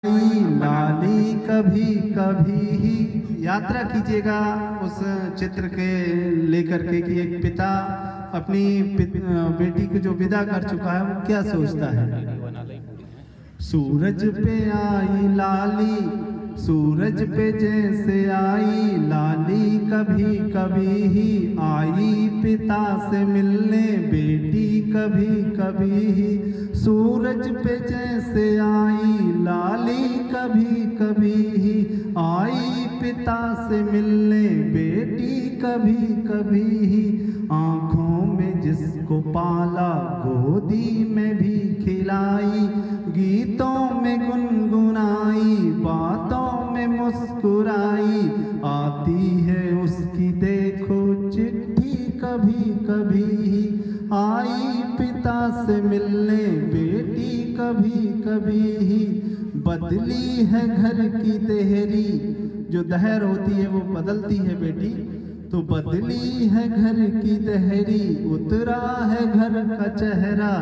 लाली कभी कभी ही। यात्रा कीजिएगा उस चित्र के लेकर के कि एक पिता अपनी बेटी को जो विदा कर चुका है वो क्या सोचता है। सूरज पे आई लाली, सूरज पे जैसे आई लाली कभी कभी ही आई पिता से मिलने बेटी कभी कभी ही। सूरज पे जैसे आई लाली कभी कभी ही आई पिता से मिलने बेटी कभी कभी ही। आँखों में जिसको पाला गोदी में भी खिलाई, गीतों में गुनगुनाई बातों में मुस्कुराई। आती है उसकी देखो चिट्ठी कभी कभी ही आई पिता से मिलने बेटी कभी कभी ही। बदली है घर की देहरी, जो दहर होती है वो बदलती है बेटी, तो बदली है घर की देहरी उतरा है घर का चेहरा।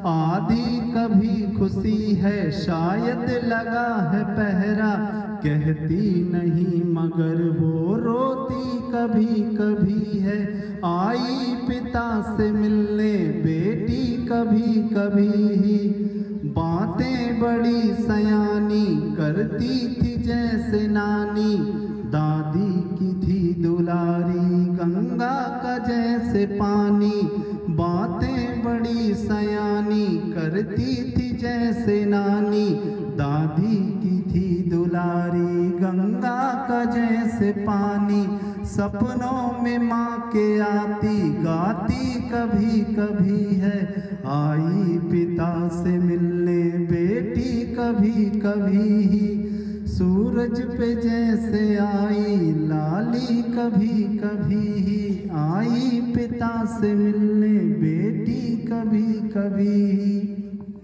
आधी कभी खुशी है शायद लगा है पहरा, कहती नहीं मगर वो रोती कभी कभी है। आई पिता से मिलने बेटी कभी कभी ही। बातें बड़ी सयानी करती थी जैसे नानी, दादी की थी दुलारी गंगा का जैसे पानी। बातें बड़ी सयानी करती थी जैसे नानी, दादी की थी दुलारी गंगा का जैसे पानी। सपनों में माँ के आती गाती कभी कभी है, आई पिता से मिलने बेटी कभी कभी ही। सूरज पे जैसे आई लाली कभी कभी ही आई पिता से मिलने बेटी कभी कभी ही।